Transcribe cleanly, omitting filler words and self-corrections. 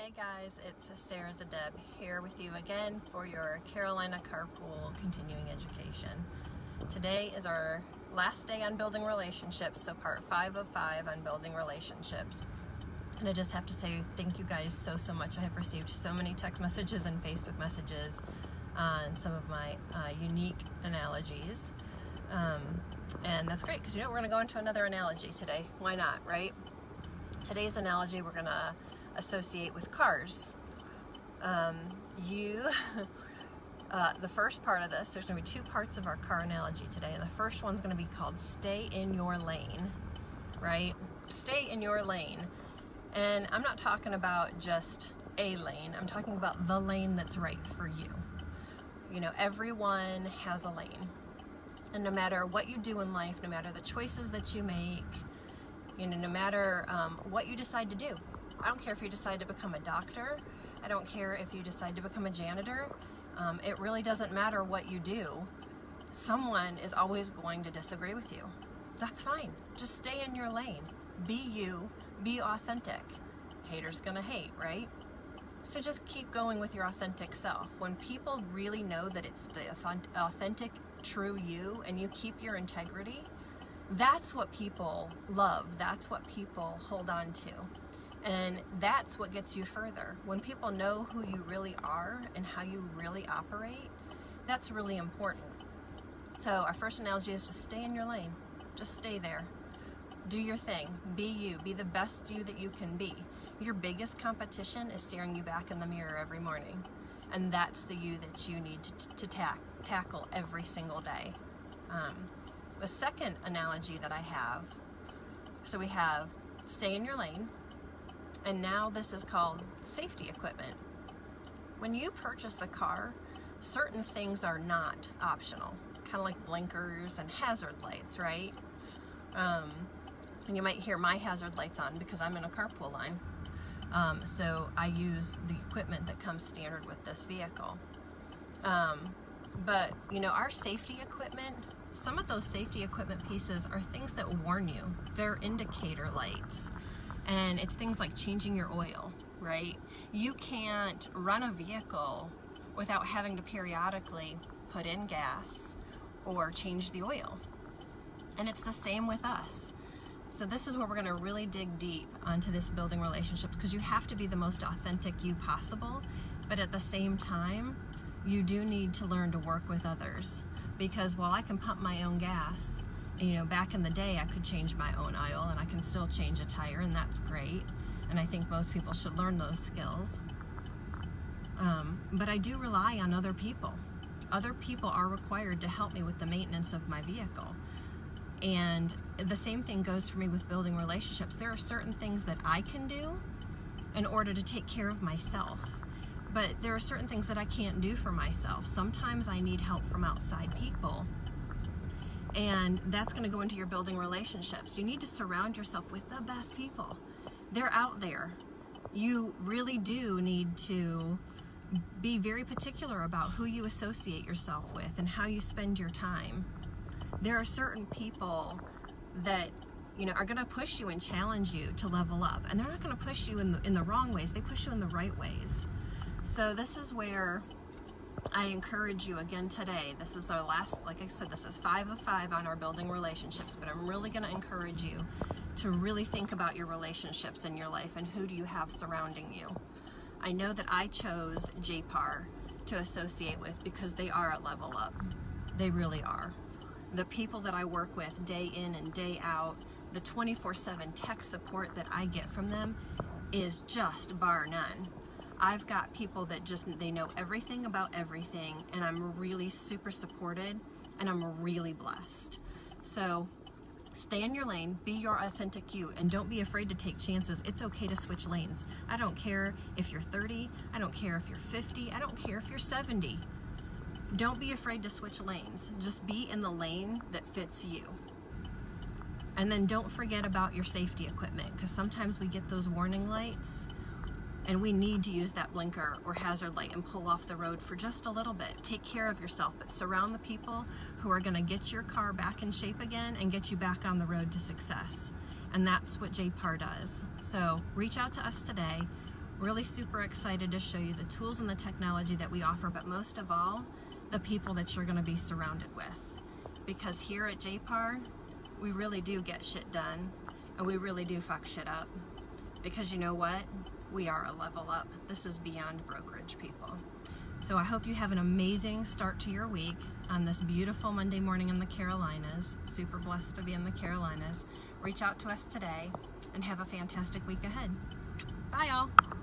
Hey guys, it's Sarah Zdeb here with you again for your Carolina Carpool Continuing Education. Today is our last day on building relationships, so part 5 of 5 on building relationships. And I just have to say thank you guys so much. I have received so many text messages and Facebook messages on some of my unique analogies. And that's great because we're going to go into another analogy today. Why not, right? Today's analogy we're going to associate with cars. The first part of this, there's going to be 2 parts of our car analogy today, and the first one's going to be called stay in your lane, right? Stay in your lane. And I'm not talking about just a lane, I'm talking about the lane that's right for you. You know, everyone has a lane. And no matter what you do in life, no matter the choices that you make, you know, no matter what you decide to do, I don't care if you decide to become a doctor, I don't care if you decide to become a janitor, it really doesn't matter what you do. Someone is always going to disagree with you. That's fine. Just stay in your lane. Be you, be authentic. Haters gonna hate, right? So just keep going with your authentic self. When people really know that it's the authentic, true you, and you keep your integrity, that's what people love. That's what people hold on to. And that's what gets you further. When people know who you really are and how you really operate, that's really important. So our first analogy is just stay in your lane. Just stay there. Do your thing. Be you. Be the best you that you can be. Your biggest competition is staring you back in the mirror every morning. And that's the you that you need to tackle every single day. The second analogy that I have, so we have stay in your lane, and now this is called safety equipment. When you purchase a car, certain things are not optional, kind of like blinkers and hazard lights, right? And you might hear my hazard lights on because I'm in a carpool line. So I use the equipment that comes standard with this vehicle. But you know, our safety equipment, some of those safety equipment pieces are things that warn you. They're indicator lights. And it's things like changing your oil, right? You can't run a vehicle without having to periodically put in gas or change the oil. And it's the same with us. So this is where we're going to really dig deep onto this building relationships, because you have to be the most authentic you possible, but at the same time, you do need to learn to work with others. Because while I can pump my own gas, you know, back in the day I could change my own oil and I can still change a tire, and that's great. And I think most people should learn those skills. But I do rely on other people. Other people are required to help me with the maintenance of my vehicle. And the same thing goes for me with building relationships. There are certain things that I can do in order to take care of myself. But there are certain things that I can't do for myself. Sometimes I need help from outside people. And that's going to go into your building relationships. You need to surround yourself with the best people. They're out there. You really do need to be very particular about who you associate yourself with and how you spend your time. There are certain people that, you know, are going to push you and challenge you to level up. And they're not going to push you in the wrong ways. They push you in the right ways. So this is where I encourage you again today. This is our last, like I said, this is 5 of 5 on our building relationships, but I'm really going to encourage you to really think about your relationships in your life and who do you have surrounding you. I know that I chose JPAR to associate with because they are a level up. They really are. The people that I work with day in and day out, the 24/7 tech support that I get from them is just bar none. I've got people that they know everything about everything, and I'm really super supported, and I'm really blessed. So stay in your lane, be your authentic you, and don't be afraid to take chances. It's okay to switch lanes. I don't care if you're 30, I don't care if you're 50, I don't care if you're 70. Don't be afraid to switch lanes. Just be in the lane that fits you. And then don't forget about your safety equipment, because sometimes we get those warning lights and we need to use that blinker or hazard light and pull off the road for just a little bit. Take care of yourself, but surround the people who are going to get your car back in shape again and get you back on the road to success. And that's what JPAR does. So reach out to us today. Really super excited to show you the tools and the technology that we offer, but most of all, the people that you're going to be surrounded with. Because here at JPAR, we really do get shit done, and we really do fuck shit up. Because you know what? We are a level up. This is beyond brokerage, people. So I hope you have an amazing start to your week on this beautiful Monday morning in the Carolinas. Super blessed to be in the Carolinas. Reach out to us today and have a fantastic week ahead. Bye, y'all.